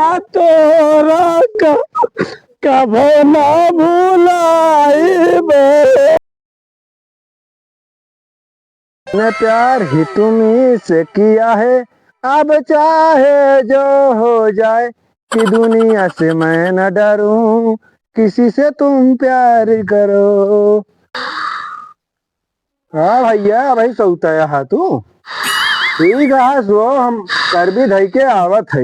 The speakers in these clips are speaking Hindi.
भैया तोरा कभो ना भुलाइबे। ने प्यार ही तुम्ही से किया है, अब चाहे जो हो जाए, कि दुनिया से मैं न डरूं, किसी से तुम प्यार करो। हाँ भैया भाई सौता हा तू ठीक है सो हम कर भी धई के आवत है।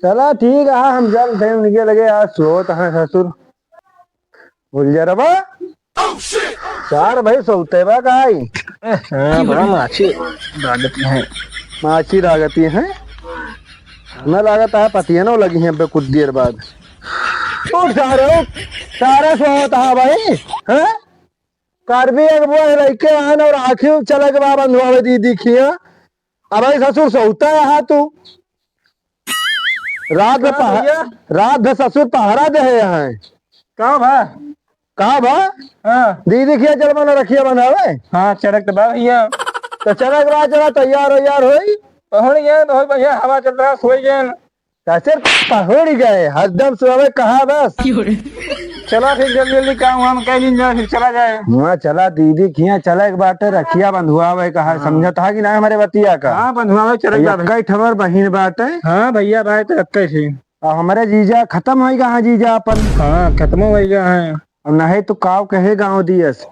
चला ठीक है हम जल थे उनके लगे आज सो तहाँ ससुर भूल जा रहा चार भाई सोते बा काई। हाँ बड़ा माछी लागती है, माछी लागती है न लागत है पति है ना लगी है कुछ देर बाद। उठ सारे सोता है भाई है कर भी एक वो लड़के आन और आखिर चले के बाबा नुआ दी दिखिया। अब भाई ससुर सोता है हा तू रात में ससुर पहरा दे है यहाँ कहा भा हाँ दीदी खिया चल बना रखिया बनावे। हाँ चरक तो भैया तो चरक बा चला तैयार होई पहुड़ गए तो भैया हवा चल रहा सोई गए कैसे पहुड़ गए हरदम सुबह कहा बस चला फिर जल्दी जल्दी काम हम कह दिन फिर चला जाए। वहाँ चला दीदी खिया चला एक बाटे रखिया बंधुआ भाई कहा समझा था कि ना हमारे बतिया का। हाँ बंधुआ चरक ठवर बहिन बाटे। हाँ भैया भाई तो रखे थी हमारे जीजा खत्म हो कहा जीजा अपन। हाँ खत्म हो गया है अब नहीं तो काव कहे गाँव दियस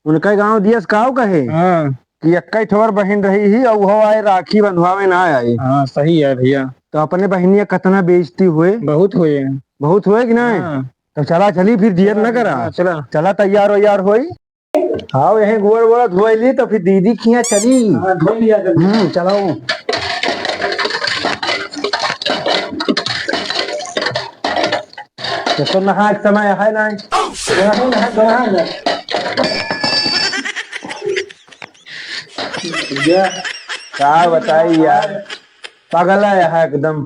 उनका गाँव दियस काव कहे हाँ कि इक्का ठोर बहन रही ही और वो आए राखी बंधवावे ना आए। हाँ सही है भैया तो अपने बहनिया कितना बेइज्जती हुए बहुत हुए कि नहीं हाँ। तो चला चली फिर देर न करा चला चला तैयार होई हाँ यही गोड़ गोड़ धोली तो फिर दीदी खिया चली चलाओ तो नहा समय है ना क्या बताई यार पागल है एकदम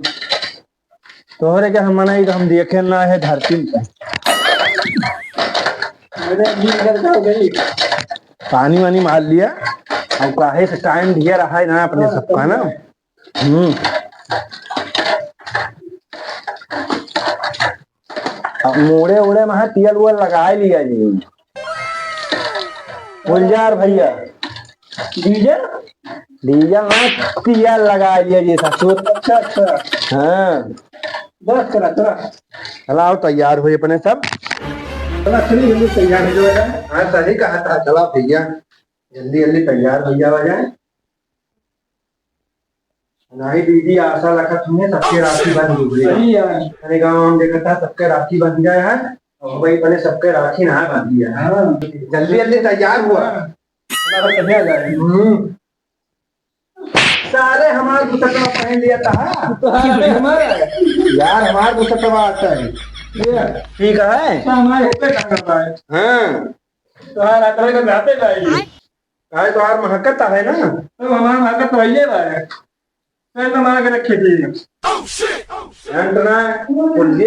तोहरे के हम मनाई हम देखे ना है धरती पानी वानी मार लिया और काहे से टाइम दिया रहा है ना अपने सबका ना। मोड़े उड़े में तेल वेल लगा लिया जी गुलजार भैया डीजल डीजल ना तेल लगा लिया जी ससुर। अच्छा हाँ बस चला आओ तैयार हुए अपने सब जल्दी तैयार हो जाए। हाँ सही कहा था चला भैया जल्दी तैयार हो जाए नहीं दीदी आशा रखा तुम्हें सबके राखी बन गई गाँव हम देखा था सबके राखी बन गए हैं और भाई अपने सबके राखी ना बन दिया जल्दी तैयार हुआ सारे हमारे दुसटवा पहन लिया था तो यार हमारे दुसटवा आता है ठीक है हाँ तुम्हारा महकत है ना तो हमारा महकत तो रखे थी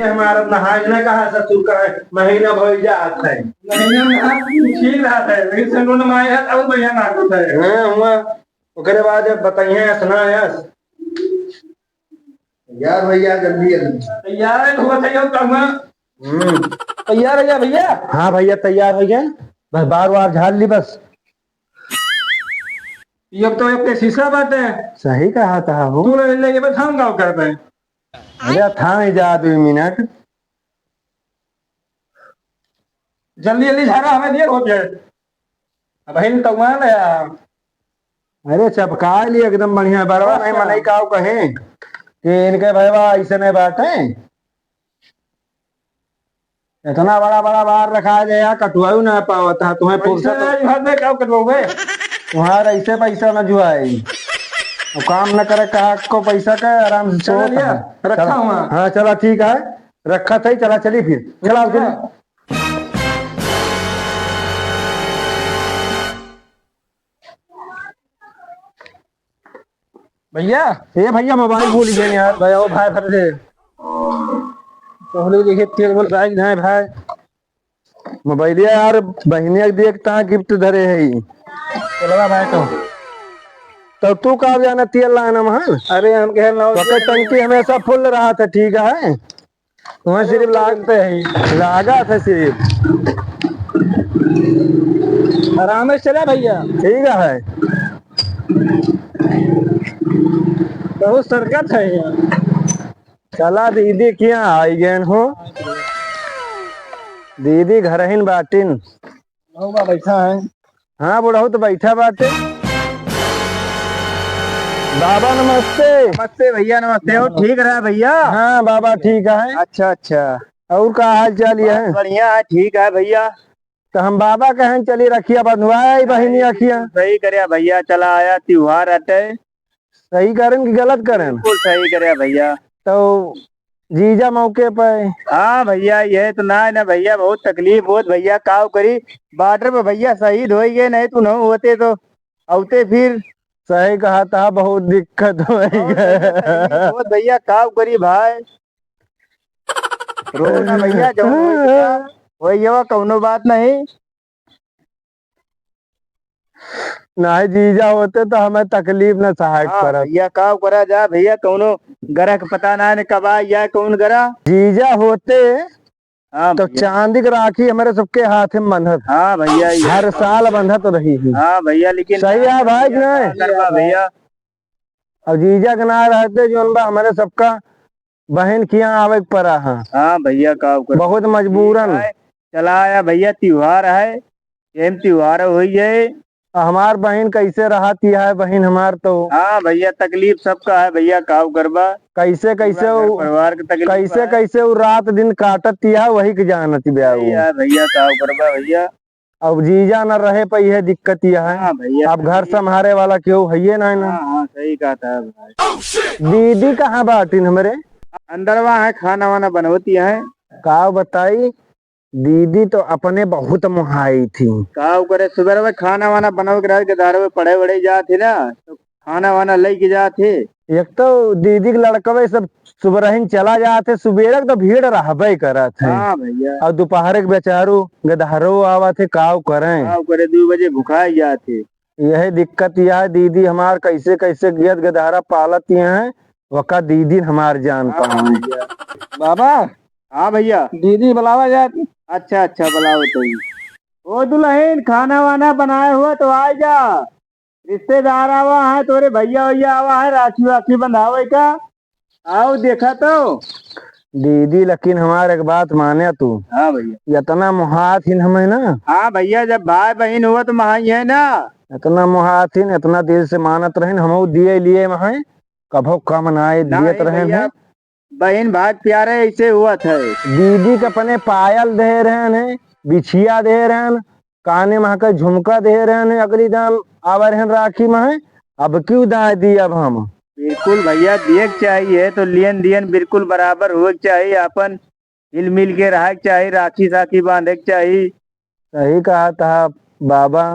हमारा नहाज न कहा ससुर का महीना भर जाता है ठीक रहा था लेकिन अब बढ़िया नाटक है ओकरे बाद बताइए सुना यस यार भैया जल्दी तैयार तैयार है भैया। हाँ भैया तैयार हो गया बस बार झाड़ ली बस ये तो एक शीशा बात है सही कहा था हो तू ले बस हम गाँव करते हैं अरे था नहीं जा 2 मिनट जल्दी झाड़ा हमें देर हो गया बहन तो मान है अरे चपका लिए एकदम बढ़िया बरवा नहीं मनाई का कहे कि इनके भैया ऐसे नहीं बात है इतना बड़ा बार रखा जाए कटवायु ना पावता तुम्हें तुम्हारा ऐसे पैसा न जुआए काम न करे कहा को पैसा का आराम से छोड़ लिया रखा हुआ। हाँ चला ठीक है रखा था ही चला चली फिर चला भैया ये भैया मोबाइल भूल गए यार भैया वो भाई भर से देखिए भाई मोबाइल यार बहनिया देखता गिफ्ट धरे है चलवा भाई तो तू कहाँ जाना तेल लाना महान। अरे हम कह रहे टंकी हमेशा फुल रहा था ठीक है। वहाँ सिर्फ लागते है लागा था सिर्फ। आराम से चला भैया ठीक है। बहुत सरकत है यहाँ। चला दीदी क्या आई गए हो। दीदी घर ही बाटिन बैठा है। हाँ बुढ़ाऊ तो बैठा बाटे। बाबा नमस्ते। नमस्ते भैया नमस्ते। हो ठीक रहा भैया। हाँ बाबा ठीक है। अच्छा अच्छा। और का हाल चाल है। बढ़िया है ठीक है भैया। तो हम बाबा कहें चली रखिया बंधुआ बहिनी रखिया। सही करे भैया चला आया त्योहार अटे। सही करें कि गलत करें। बिल्कुल सही करे भैया। तो जीजा मौके पर। हाँ भैया ये तो ना भैया बहुत तकलीफ बहुत भैया काव करी। बॉर्डर पे भैया शहीद हो गए नहीं तो न होते तो औते फिर। सही कहा था बहुत दिक्कत हो बहुत भैया काव करी भाई। रो ना भैया जो वही कौनो बात नहीं। नहीं जीजा होते तो हमें तकलीफ न सहायक पड़ा। भैया काव करा जा भैया कौनो गरा का पता ना कब या कौन गरा। जीजा होते हाँ तो चांदी की राखी हमारे सबके हाथ में बंधत। हाँ भैया हर साल बंधत रही है। हाँ भैया लेकिन सही है भाई नहीं भैया। और जीजा के ना रहते जो हमारे सबका बहन किया आवे पड़ा है। हाँ भैया का बहुत मजबूरन चला आया भैया त्योहार है। त्योहार हुई है। हमार बहन कैसे रहती है बहन हमार तो। हाँ भैया तकलीफ सबका है भैया काव करबा। कैसे कैसे परिवार की तकलीफ कैसे कैसे वो रात दिन काटत है वही के जानती भैया काव करबा भैया। अब जीजा न रहे पई है दिक्कत यह है। हाँ भैया अब घर संभारे वाला क्यों है ना। हाँ सही कहा था भाई। दीदी कहाँ बाटिन हमारे अंदर वहाँ है खाना वाना बनवती है। का बताई दीदी तो अपने बहुत मुहाई थी। का करे सुबह में खाना वाना बनाओ के गदारों में पढ़े वढ़े जाते ना तो खाना वाना ले के जाते। एक तो दीदी के लड़का सब सुबह ही चला जाते सुबह तो भीड़ रहबे करा थे। हाँ भैया और दोपहर के बेचारू गदहरो आवा थे काव करे 2 बजे भुखाई जाते। यही दिक्कत यह दीदी हमार कैसे कैसे गियत गदहरा पालत है वका दीदी हमार जान पाए। बाबा हाँ भैया दीदी बुलावा जाती। अच्छा अच्छा बुलाओ तो ओ दुल्हन खाना वाना बनाए हुआ तो आ जा। रिश्तेदार आवा है तोरे भैया भैया आवा है राखी वाखी बंधावे का। आओ देखा तो दीदी लेकिन हमारे एक बात माने तू। हाँ भैया इतना मुहाथिन हमें ना। हाँ भैया जब भाई बहन हुआ तो महाई है ना। इतना मुहाथिन इतना दिल से मानत रहे हम दिए लिए वहां कभो कम नाए दिए रहे। बहन भाई प्यारे ऐसे हुआ था। दीदी के अपने पायल दे रहे हैं बिछिया दे रहे हैं काने में का झुमका दे रहे हैं अगली दाम आवर हैं राखी में। अब क्यों दाए दी अब हम। बिल्कुल भैया दिए चाहिए तो लेन देन बिल्कुल बराबर हो चाहिए अपन हिल मिल के रह चाहिए राखी साखी बांधे चाहिए। सही कहा था बाबा।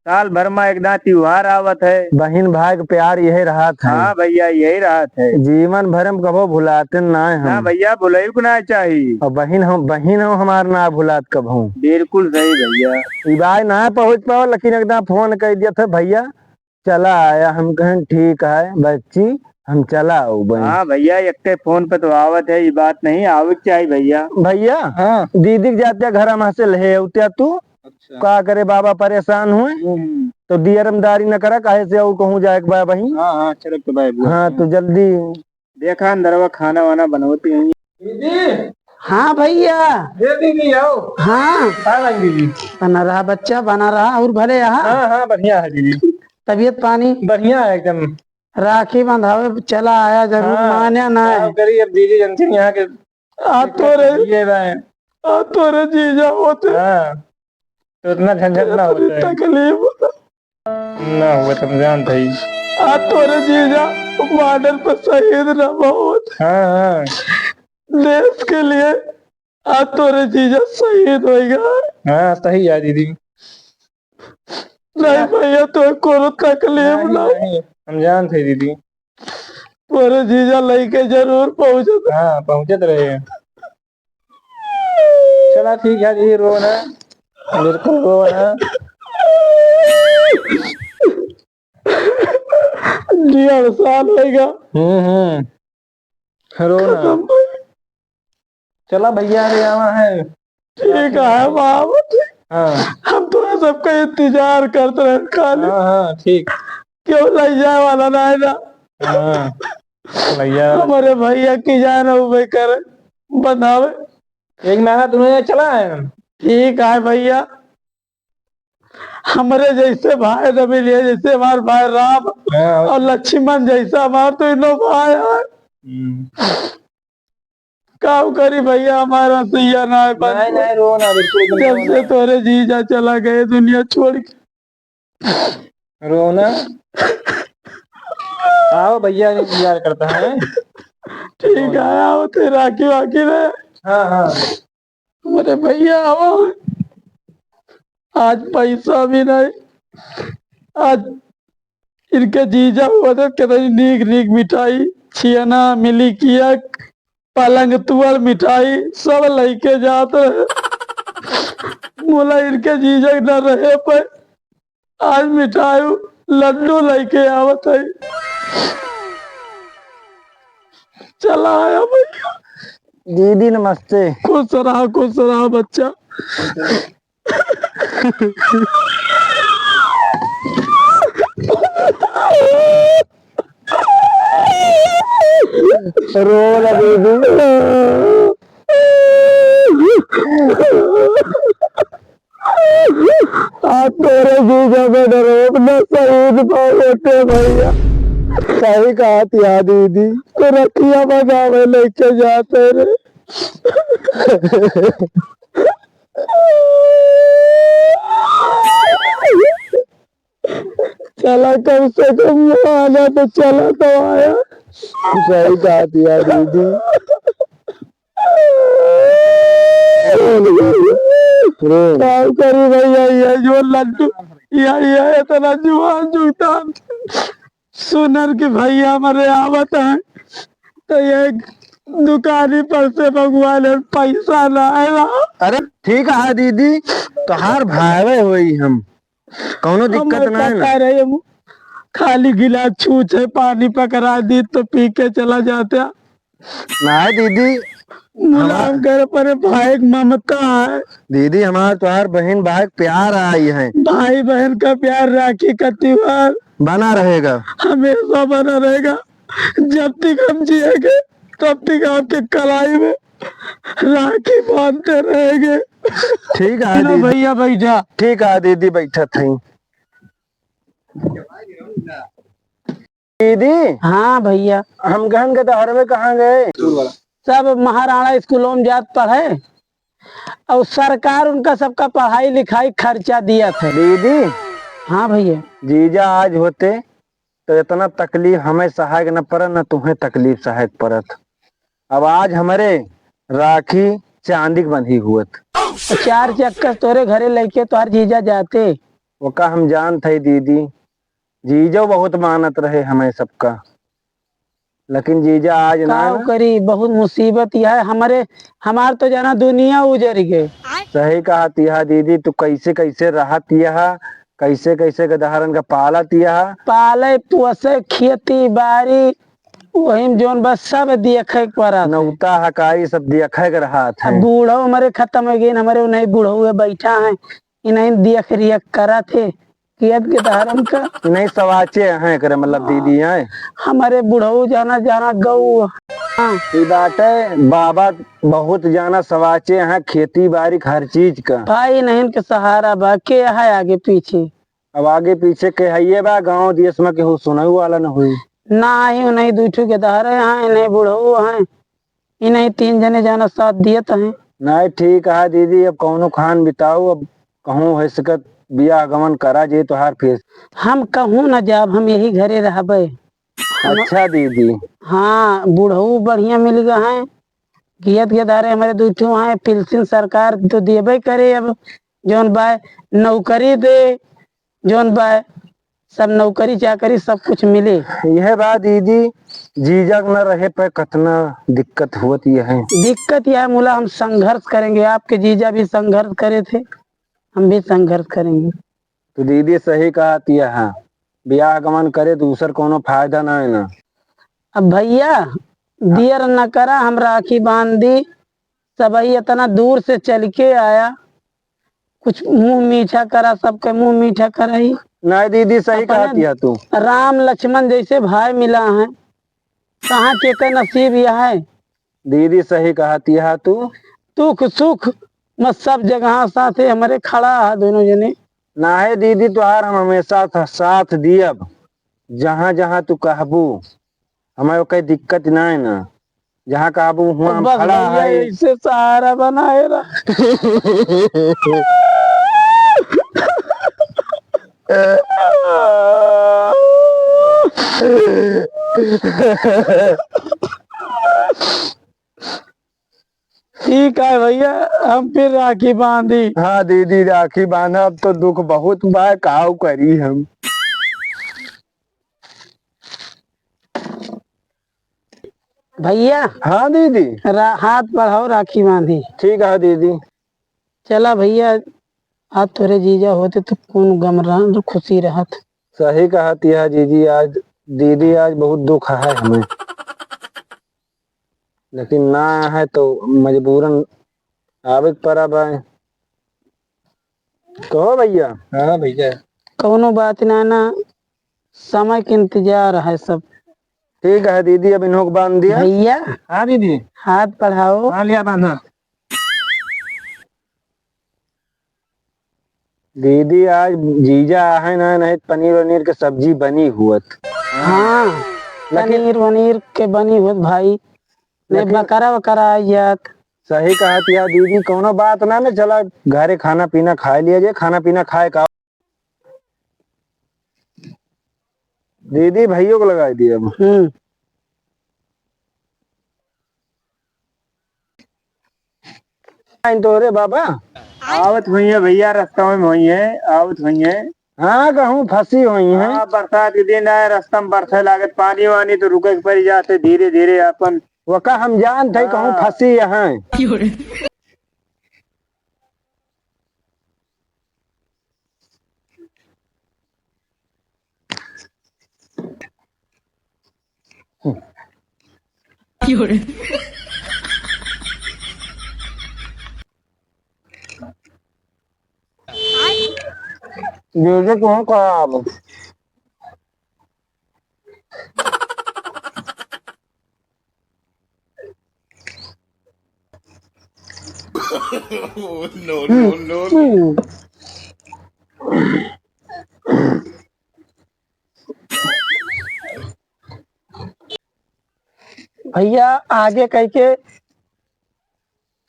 साल भर में एक त्योहार आवत है। बहन भाई का प्यार यही रहा था। हाँ भैया यही रहा है जीवन भर में कभो भुलाते ना हम। भैया भुलाई को ना चाहिए और बहन हम हमार ना भुलात कभो। बिल्कुल सही भैया भाई ना पहुँच पाओ लेकिन एकदम फोन कर दिया था भैया चला आया हम कहें ठीक है बच्ची हम चला हाँ भैया एक फोन पे तो आवत है ये बात नहीं आवक चाहिए भैया। भैया हाँ दीदी जाते घर हम से ले तू। अच्छा। का करे बाबा परेशान हुए तो दियरमदारी न करा काहे से और कहूँ जाए भाई। हाँ हाँ चलो तो भाई हाँ तो जल्दी देखा अंदर खाना वाना बनवती है दीदी। हाँ भैया दीदी आओ। हाँ दीदी बना रहा बच्चा बना रहा और भले यहाँ। हाँ हाँ बढ़िया है दीदी तबीयत पानी बढ़िया है एकदम। राखी बंधावे चला आया जरूर। हाँ, माने ना है अब दीदी जनती यहाँ के तो रे जीजा होते। हाँ तो इतना झंझट ना होता तकलीफ होता ना हुआ तुम जानते ही। तोरे जीजा बॉर्डर पर शहीद न बहुत। हाँ देश के लिए आज तोरे जीजा शहीद हो गया। हाँ सही है दीदी। नहीं भैया तो कोनो तकलीफ नहीं हम जानते दीदी। तोरे जीजा लेके जरूर पहुंचत। हाँ पहुंचत रहे। चला ठीक है दीदी रो ना बिल्कुल रो ना। 1.5 साल होगा। रो ना। खत्म भाई। चला भैया रे आवा है। ठीक है बाबू, ठीक। हाँ हम तो सबका इंतजार करते रहे खाली। हाँ ठीक। क्यों लग जाए वाला ना है ना। हाँ भैया हमारे भैया की जान वो करे बनावे। 1 महीना तुमने चला है। ठीक है भैया, हमारे जैसे भाई न मिले, जैसे हमारे भाई राम और लक्ष्मण जैसा हमारे तो इनो भाई है। काम करी भैया, हमारा सैया ना है बन। नहीं नहीं रो ना, बिल्कुल जब से तोरे जीजा चला गए दुनिया छोड़ के। रो ना। आओ भैया इंतजार करता है। ठीक है, आओ ते राखी वाकी रहे। हाँ हाँ हमारे भैया आओ। आज पैसा भी नहीं, आज इनके जीजा हुआ तो कितनी नीक नीक मिठाई, छियाना मिली किया, पलंग तुअर मिठाई सब लेके जाते रहे। बोला इनके जीजा न रहे पर आज मिठाई लड्डू लेके आवत है। चला आया भैया। दीदी नमस्ते। खुश रहा बच्चा। रो ना दीदी। आज तेरे जीजा में डरो न शहीद होते भैया। सही कहा तिया दीदी, तो रखिया बगावे लेके जाते रे। चला कम से कम आना तो चला तो आया। सही कहा तिया दीदी। काम करी भैया, ये जो लड्डू ये इतना जुआन जुगता सुनर के भैया हमारे आवत है तो ये दुकानी पर से भगवान पैसा लाएगा। अरे ठीक है दीदी, तोहार भावे होई हम, कौनो दिक्कत ना है ना। रहे खाली गिलास छूछ है पानी पकड़ा दी तो पी के चला जाता। ना दीदी, मुलायम कर पर भाई ममता है। दीदी हमार तुम्हार बहन भाई प्यार आई है। भाई बहन का प्यार राखी का त्योहार बना रहेगा, हमेशा बना रहेगा। जब तक हम जिएंगे तब तक आपके कलाई में राखी बांधते रहेंगे। ठीक है दीदी। भैया बैठा। ठीक है दीदी बैठा थी। दीदी हाँ भैया, हम गहन के दहर में कहाँ गए? सब महाराणा स्कूलों में जात पढ़े और सरकार उनका सबका पढ़ाई लिखाई खर्चा दिया था। दीदी हाँ भैया, जीजा आज होते तो इतना तकलीफ हमें सहायक न पड़त, न तुम्हें तकलीफ सहायक पड़त। अब आज हमारे राखी चांदी की बंधी हुत। 4 चक्कर तोरे घरे लेके तो हर जीजा जाते। वो का हम जान थे दीदी, जीजो बहुत मानत रहे हमें सबका, लेकिन जीजा आज ना करी बहुत मुसीबत यह है हमारे, हमार तो जाना दुनिया उजड़ गए। सही कहा तिया दीदी, तू कैसे कैसे रहा तिया, कैसे कैसे गदहरन का पाला तिया। पाले पोसे खेती बाड़ी वही जोन बस सब देखे पड़ा। नौता हकारी सब देखे के रहा था। बूढ़ो हमारे खत्म हो गए, हमारे नहीं बूढ़ो बैठा है इन्हें देख रिया करा थे कियत के धारम का नहीं सवाचे हैं करे मतलब दीदी हैं हमारे बुढ़ऊ जाना जाना गऊ। हाँ बाटे बाबा बहुत जाना सवाचे हैं खेती बाड़ी हर चीज का। भाई नहीं के सहारा बा के है आगे पीछे। अब आगे पीछे के है बा गाँव देश में केहू सुनऊ वाला न हुई ना ही नहीं दूठू के दहरे हैं नहीं बुढ़ऊ हैं इन्हें 3 जने जाना साथ दियत हैं। नहीं ठीक है दीदी, अब कौनो खान बिताऊ, अब कहूँ है सकत बिया गमन करा जे तोहार फेस। हम कहूँ न जाब, हम यही घरे रहबे। अच्छा दीदी। हाँ बुढ़ऊ बढ़िया मिल गए हैं, गियत के दारे हमारे दूठू हैं, पेंशन सरकार तो देबे करे। अब जोन बाय नौकरी दे, जोन बाय सब नौकरी चाकरी सब कुछ मिले। यह बात दीदी, जीजा न रहे पे कितना दिक्कत होती है। दिक्कत यह है मुला हम संघर्ष करेंगे, आपके जीजा भी संघर्ष करे थे, हम भी संघर्ष करेंगे। तो दीदी सही कहा तिया हाँ, ब्याह गमन करे दूसर कोनो फायदा ना है ना। अब भैया देर न करा, हम राखी बांध दी। सब इतना दूर से चल के आया, कुछ मुंह मीठा करा, सबके मुंह मीठा कराई। नहीं दीदी सही कहती है तू। राम लक्ष्मण जैसे भाई मिला है, कहाँ के का नसीब यह है। दीदी सही कहती है तू। दुख सुख में सब जगह साथे हमारे खड़ा है दोनों जने। ना है दीदी तुहार हम हमेशा साथ दियब, जहाँ जहाँ तू कहबू, हमें कोई दिक्कत ना है ना। जहाँ कहबू हुआ हम बस खड़ा भैया है। ऐसे सहारा बनाए रहा। ठीक है भैया, हम फिर राखी बांधी। हाँ दीदी राखी बांधा, अब तो दुख बहुत बा, काऊ करी हम। भैया हाँ दीदी हाथ बढ़ाओ, राखी बांधी। ठीक है दीदी। चला भैया, आज थोड़े जीजा होते तो कौन गम रहा, खुशी रहत। सही कहती है दीदी, आज दीदी आज बहुत दुख है हमें, लेकिन ना है तो मजबूरन आवे पड़ा है। कहो भैया। हाँ भैया कोनो बात ना, समय के इंतजार है सब। ठीक है दीदी, अब इन्हों को बांध दिया। भैया हाँ दीदी हाथ बढ़ाओ। हाँ लिया बांधा। दीदी आज जीजा है ना, नहीं पनीर वनीर के सब्जी बनी हुत। हाँ पनीर वनीर के बनी हुत भाई, नहीं बकरा वकरा आयत। सही कहती है दीदी, कोनो बात ना ना, चला घरे खाना पीना खा लिया जे, खाना पीना खाए का। दीदी भैया को लगा दिए अब। तो रे बाबा आवत हुई है भैया, रास्ता में हुई है, आवत हुई है। हाँ कहूँ फंसी हुई है। हाँ बरसात के दिन आए, रास्ता में बरसे लागत, पानी वानी तो रुके के पड़ जाते, धीरे धीरे अपन। वका हम जान थे कहूँ फंसी यहाँ। दीदी तुम खराब। no. भैया आगे कह के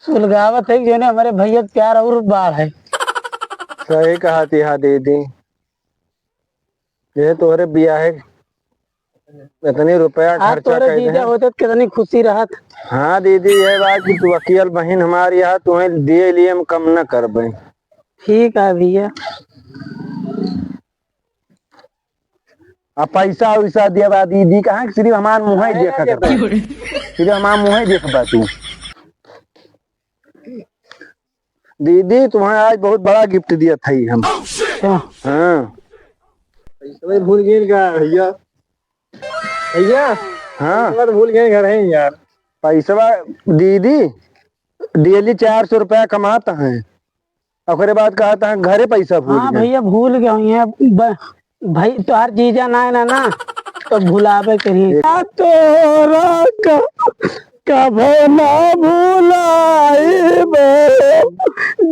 सुलगावत है, जो ने हमारे भैया प्यार और बाढ़ है। सही कहती है दीदी, ये तोरे बियाह है, इतनी रुपया आज खर्चा तोरे कर जीजा दे। होते तो कितनी खुशी रहत। हाँ दीदी ये बात की तू अकेल बहन हमारी यहाँ, तुम्हें दिए लिए हम कम न कर पाए। ठीक है भैया। अब पैसा वैसा दिया बा दीदी कहाँ, सिर्फ हमार मुँह ही देखा कर, सिर्फ हमार मुँह ही देख बा तू। दीदी तुम्हें आज बहुत बड़ा गिफ्ट दिया था हम। हाँ पैसा भूल गए क्या भैया? भैया हाँ भूल गए घर है यार। पैसा दीदी डेली 400 रुपया कमाता है, और बाद कहता है घरे पैसा भूल हाँ गए। भैया भूल गए भाई, तो हर जीजा ना तो भुलावे करिए। तोरा कभो ना भुलाइबे,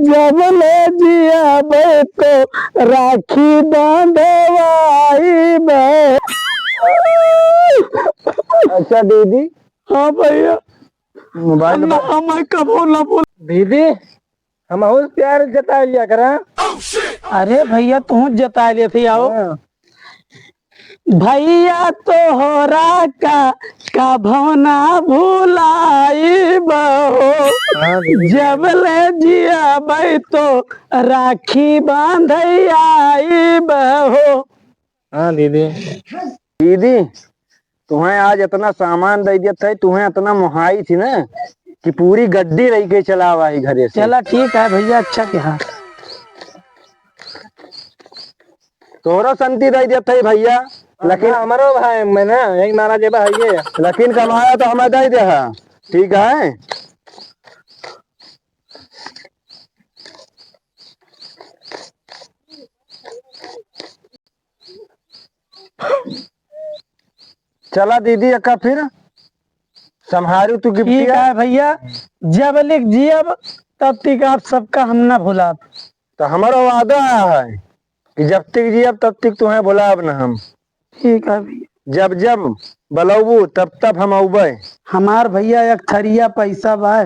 जब ले जियाबे तो राखी बांधवाइबे। अच्छा दीदी। हाँ भैया मोबाइल हमें कभो ना भूल। दीदी हम और प्यार जता लिया करा। अरे भैया तू जता लिए थे, आओ। भैया तोहरा का भवना भुलाइबो, जब ले जियाबे तो राखी बांधइबो। हाँ दीदी। दीदी तुम्हें आज इतना सामान दे दिया था, तुम्हें इतना मुहाई थी ना कि पूरी गड्डी रही के चला हुआ है घरे से। चला ठीक है भैया, अच्छा क्या। तोहरा संति रही देते है भैया, लेकिन हमारो भाई मैंने एक नारा जेबा है ये। लेकिन कमाया तो हमें दे दे है, ठीक है। चला दीदी अक्का फिर संहारू तू ठीक गिफ्टिया। है भैया, जब लिख जियब तब तक आप सबका हम ना भुला। तो हमारा वादा है कि जब तक जियब तब तक तुम्हें बुलाब न हम। ठीक है भैया, जब जब बुलाबू तब तब हम अबे। हमार भैया एक थरिया पैसा बा,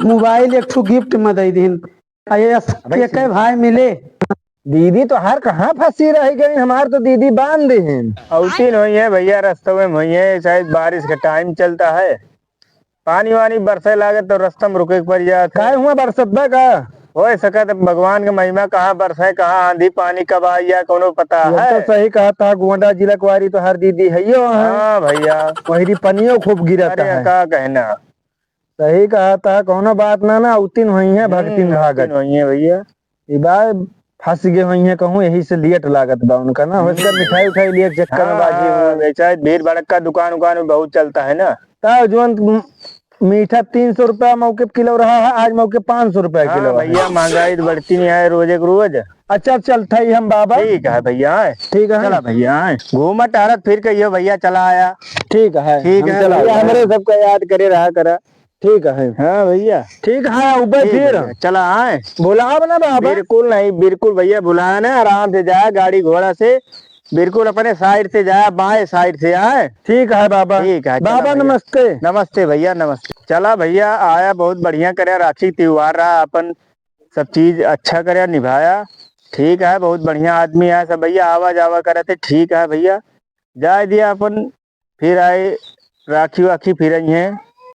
मोबाइल एक ठो गिफ्ट में दे दिन, एक भाई मिले। दीदी तो हर कहाँ फंसी रह गई, हमार तो दीदी बांध दे हैं। औतीन हुई है भैया, रास्ते में हुई है, शायद बारिश का टाइम चलता है, पानी वानी बरसे लागे तो रास्ता में रुके पड़ जाता काय हुआ बरसत का हो सका। तो भगवान का महिमा कहाँ बरसे, कहाँ आंधी पानी कब आई या कोनो पता ये है। तो सही कहा था, गोंडा जिला कुआरी तो हर दीदी है यो है। हाँ भैया, वही पनियो खूब गिरता अरे है। का कहना, सही कहा था, कोनो बात ना उतिन हुई है भगतिन भागत हुई है भैया। ई बार फंस गए हुई है कहूँ, यही से लेट लागत बा उनका ना, होकर मिठाई उठाई लिए चक्कर में बाजी हुआ। शायद भीड़ भड़क का दुकान उकान में बहुत चलता है ना। ता जो मीठा 300 रुपया मौके पे किलो रहा है, आज मौके 500 रुपया किलो है। भैया महंगाई तो बढ़ती नहीं है रोज एक रोज। अच्छा चलता ही हम बाबा। ठीक है भैया, ठीक है चला भैया, घूमा टहरत फिर कहियो भैया चला आया। ठीक है ठीक है भैया, हमारे सबका याद करे रहा करा। ठीक है हाँ भैया, ठीक है ऊपर फिर चला आए। बुलाओ ना बाबा। बिल्कुल नहीं, बिल्कुल भैया बुलाना, आराम से जाए गाड़ी घोड़ा से, बिल्कुल अपने साइड से जाए, बाएं साइड से आए। ठीक है बाबा। ठीक है बाबा नमस्ते। नमस्ते भैया नमस्ते। चला भैया आया, बहुत बढ़िया करे, राखी त्योहार रहा, अपन सब चीज अच्छा करे निभाया। ठीक है, बहुत बढ़िया आदमी है सब भैया, आवा जावा करे थे। ठीक है भैया, जाए दिया अपन, फिर आए राखी वाखी फिर हैं।